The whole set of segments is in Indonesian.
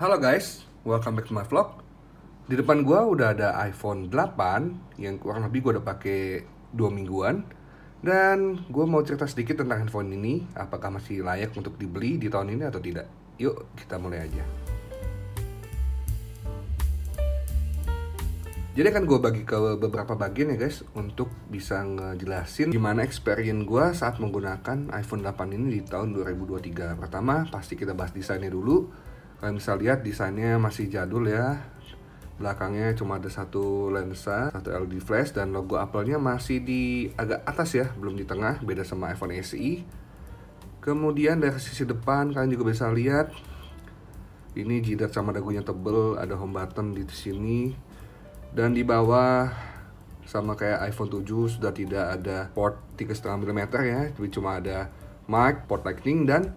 Halo guys, welcome back to my vlog. Di depan gua udah ada iPhone 8 yang kurang lebih gua udah pakai 2 mingguan. Dan gua mau cerita sedikit tentang handphone ini, apakah masih layak untuk dibeli di tahun ini atau tidak. Yuk, kita mulai aja. Jadi akan gue bagi ke beberapa bagian ya guys, untuk bisa ngejelasin gimana experience gue saat menggunakan iPhone 8 ini di tahun 2023. Pertama, pasti kita bahas desainnya dulu. Kalian bisa lihat desainnya masih jadul ya. Belakangnya cuma ada satu lensa, satu LED flash, dan logo Apple-nya masih di agak atas ya, belum di tengah, beda sama iPhone SE. Kemudian dari sisi depan kalian juga bisa lihat, ini jidat sama dagunya tebel, ada home button di sini. Dan di bawah sama kayak iPhone 7 sudah tidak ada port 3,5 mm ya, tapi cuma ada mic, port lightning, dan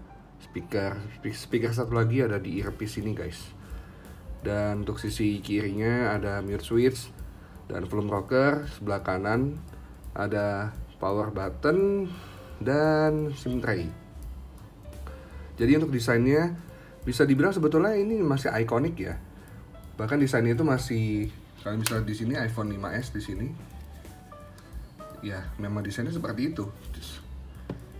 speaker satu lagi ada di earpiece ini guys. Dan untuk sisi kirinya ada mute switch dan volume rocker. Sebelah kanan ada power button dan SIM tray. Jadi untuk desainnya bisa dibilang sebetulnya ini masih ikonik ya. Bahkan desainnya itu masih, kalian bisa di sini iPhone 5s di sini. Ya, memang desainnya seperti itu.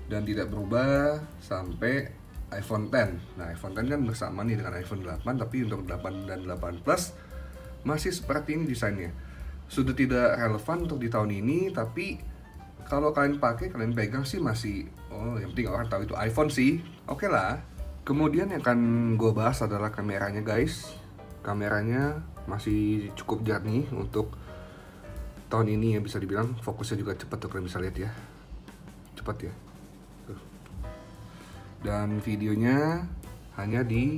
Dan tidak berubah sampai iPhone 10. Nah, iPhone 10 kan bersama nih dengan iPhone 8, tapi untuk 8 dan 8 Plus masih seperti ini desainnya. Sudah tidak relevan untuk di tahun ini, tapi kalau kalian pakai, kalian pegang sih masih, oh yang penting orang tahu itu iPhone sih. Oke lah. Kemudian yang akan gue bahas adalah kameranya guys. Kameranya masih cukup jernih untuk tahun ini ya, bisa dibilang fokusnya juga cepat tuh, kalian bisa lihat ya, cepat ya. Dan videonya hanya di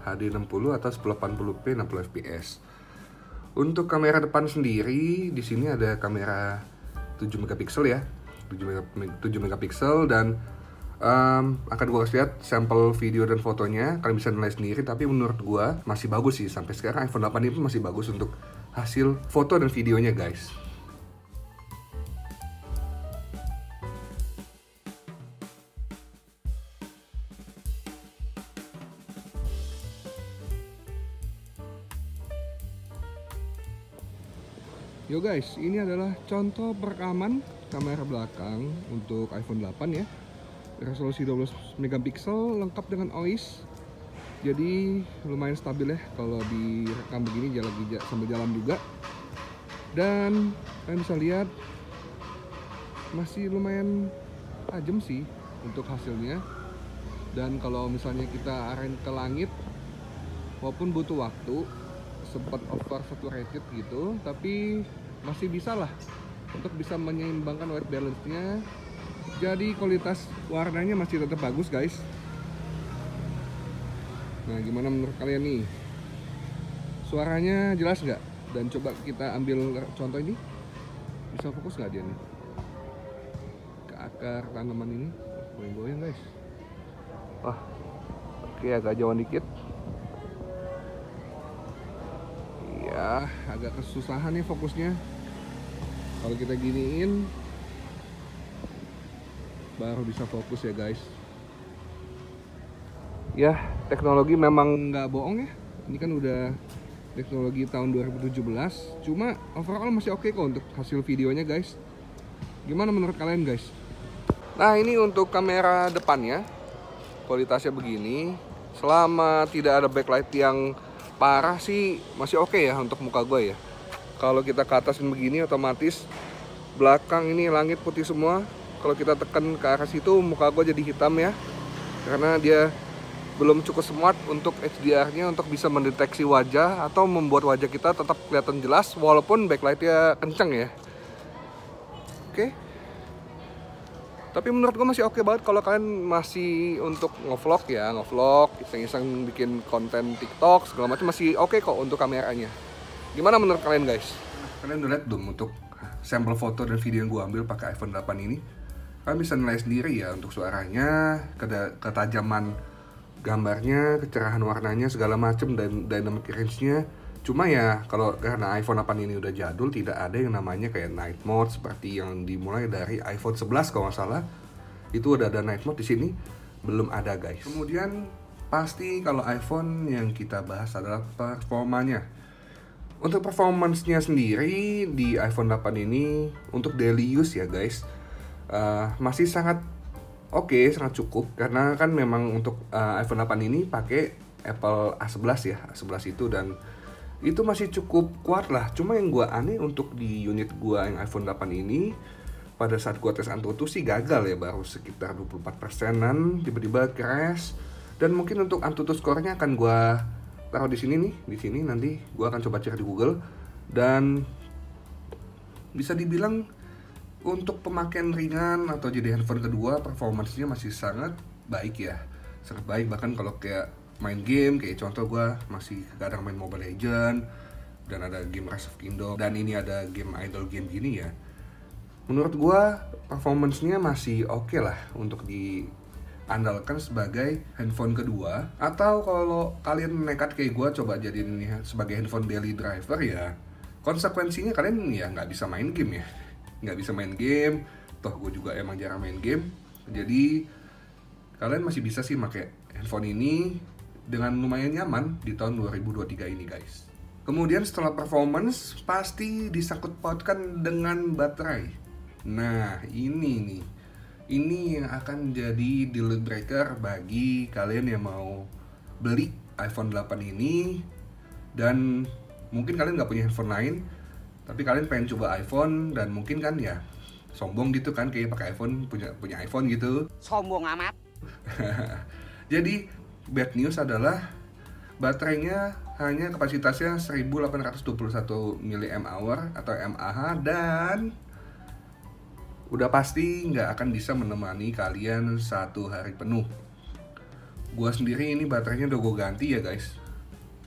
HD 60 atau 1080p 60 fps. Untuk kamera depan sendiri di sini ada kamera 7 megapiksel ya, 7 megapiksel, dan akan gue kasih lihat sampel video dan fotonya, kalian bisa nilai sendiri. Tapi menurut gue masih bagus sih, sampai sekarang iPhone 8 ini masih bagus untuk hasil foto dan videonya guys. Yo guys, ini adalah contoh perekaman kamera belakang untuk iPhone 8 ya. Resolusi 12 megapiksel lengkap dengan OIS. Jadi lumayan stabil ya kalau direkam begini, sambil jalan juga. Dan kalian bisa lihat masih lumayan tajam sih untuk hasilnya. Dan kalau misalnya kita arahin ke langit, walaupun butuh waktu, sempat over saturated gitu, tapi masih bisa lah untuk bisa menyeimbangkan white balance-nya. Jadi kualitas warnanya masih tetap bagus guys. Nah, gimana menurut kalian nih? Suaranya jelas nggak? Dan coba kita ambil contoh ini. Bisa fokus nggak dia nih? Ke akar tanaman ini. Goyang-goyang guys. Wah, oke, agak jauhan dikit. Ya, agak kesusahan nih fokusnya. Kalau kita giniin baru bisa fokus ya guys. Ya, teknologi memang nggak bohong ya. Ini kan udah teknologi tahun 2017. Cuma overall masih oke kok untuk hasil videonya guys. Gimana menurut kalian guys? Nah, ini untuk kamera depannya, kualitasnya begini. Selama tidak ada backlight yang parah sih masih oke ya untuk muka gue ya. Kalau kita ke atasin begini, otomatis belakang ini langit putih semua. Kalau kita tekan ke arah situ, muka gue jadi hitam ya, karena dia belum cukup smart untuk HDR-nya untuk bisa mendeteksi wajah atau membuat wajah kita tetap kelihatan jelas walaupun backlight-nya kenceng ya. Oke. Tapi menurut gue masih oke banget kalau kalian masih untuk ngevlog ya, iseng-iseng bikin konten TikTok segala macam, masih oke kok untuk kameranya. Gimana menurut kalian guys? Kalian udah lihat belum untuk sampel foto dan video yang gue ambil pakai iPhone 8 ini? Kalian bisa nilai sendiri ya untuk suaranya, ketajaman gambarnya, kecerahan warnanya, segala macam, dan dynamic range-nya. Cuma ya kalau karena iPhone 8 ini udah jadul, tidak ada yang namanya kayak night mode seperti yang dimulai dari iPhone 11 kalau nggak salah. Itu udah ada night mode, di sini belum ada guys. Kemudian pasti kalau iPhone yang kita bahas adalah performanya. Untuk performance-nya sendiri di iPhone 8 ini untuk daily use ya guys, masih sangat oke, sangat cukup. Karena kan memang untuk iPhone 8 ini pakai Apple A11 ya, A11 itu, dan itu masih cukup kuat lah. Cuma yang gua aneh untuk di unit gua yang iPhone 8 ini, pada saat gua tes Antutu sih gagal ya, baru sekitar 24%-an, tiba-tiba crash. Dan mungkin untuk Antutu skornya akan gua taruh di sini nih, di sini nanti gua akan coba cek di Google. Dan bisa dibilang untuk pemakaian ringan atau jadi handphone kedua, performance-nya masih sangat baik ya, sangat baik. Bahkan kalau kayak main game, kayak contoh gua masih kadang main Mobile Legends, dan ada game Rise of Kingdom, dan ini ada game idol game gini ya, menurut gua performance-nya masih oke lah untuk diandalkan sebagai handphone kedua. Atau kalau kalian nekat kayak gua coba jadiin ini sebagai handphone daily driver ya, konsekuensinya kalian ya nggak bisa main game ya, nggak bisa main game. Toh gue juga emang jarang main game, jadi kalian masih bisa sih pakai handphone ini dengan lumayan nyaman di tahun 2023 ini guys. Kemudian setelah performance pasti disangkut pautkan dengan baterai. Nah ini nih, ini yang akan jadi deal breaker bagi kalian yang mau beli iPhone 8 ini. Dan mungkin kalian nggak punya handphone lain, tapi kalian pengen coba iPhone, dan mungkin kan ya sombong gitu kan, kayak pakai iPhone, punya iPhone gitu. Sombong amat. Jadi bad news adalah baterainya hanya kapasitasnya 1821 mAh atau mAh, dan udah pasti nggak akan bisa menemani kalian 1 hari penuh. Gua sendiri ini baterainya udah gue ganti ya guys,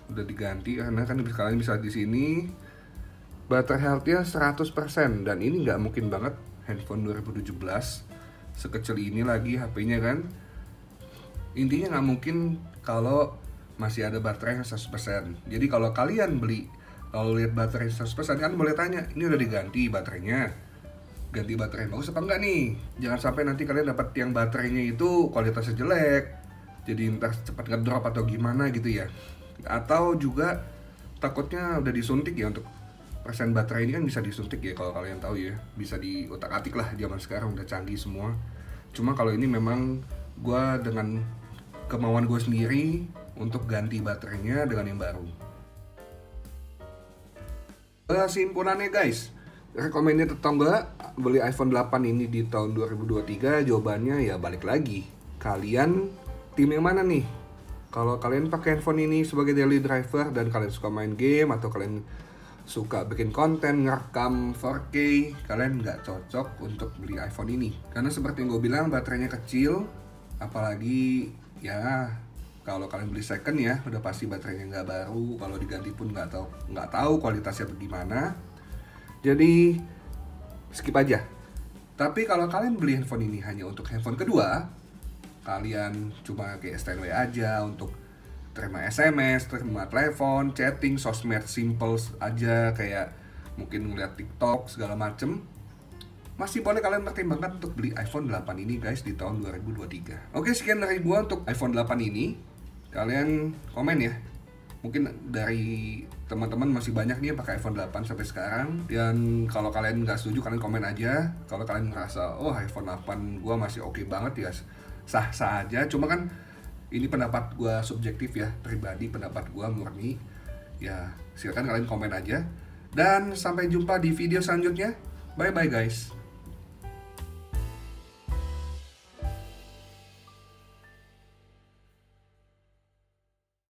udah diganti, karena kan kalian bisa di sini baterai health-nya 100%, dan ini nggak mungkin banget handphone 2017 sekecil ini lagi HP-nya kan. Intinya nggak mungkin kalau masih ada baterai yang 100%. Jadi kalau kalian beli, kalau lihat baterai 100%, kan boleh tanya, ini udah diganti baterainya, ganti baterai bagus apa enggak nih. Jangan sampai nanti kalian dapat yang baterainya itu kualitasnya jelek, jadi entah cepat ngedrop atau gimana gitu ya. Atau juga takutnya udah disuntik ya, untuk persen baterai ini kan bisa disuntik ya, kalau kalian tahu ya, bisa diutak-atik lah, zaman sekarang udah canggih semua. Cuma kalau ini memang gue dengan kemauan gue sendiri untuk ganti baterainya dengan yang baru. Kesimpulannya guys, recommended atau enggak beli iPhone 8 ini di tahun 2023? Jawabannya ya balik lagi, kalian tim yang mana nih? Kalau kalian pakai handphone ini sebagai daily driver dan kalian suka main game, atau kalian suka bikin konten, ngerekam 4K, kalian nggak cocok untuk beli iPhone ini. Karena seperti yang gue bilang, baterainya kecil, apalagi ya kalau kalian beli second ya, udah pasti baterainya nggak baru. Kalau diganti pun nggak tahu kualitasnya bagaimana. Jadi skip aja. Tapi kalau kalian beli handphone ini hanya untuk handphone kedua, kalian cuma kayak standby aja untuk terima SMS, terima telepon, chatting, sosmed simple aja, kayak mungkin ngeliat TikTok segala macem, masih boleh kalian pertimbangkan untuk beli iPhone 8 ini guys di tahun 2023. Oke, sekian dari gua untuk iPhone 8 ini. Kalian komen ya, mungkin dari teman-teman masih banyak nih yang pakai iPhone 8 sampai sekarang. Dan kalau kalian nggak setuju, kalian komen aja. Kalau kalian ngerasa oh iPhone 8 gua masih oke banget ya, sah-sah aja. Cuma kan ini pendapat gue subjektif ya, pribadi, pendapat gue murni. Ya silakan kalian komen aja. Dan sampai jumpa di video selanjutnya. Bye bye guys.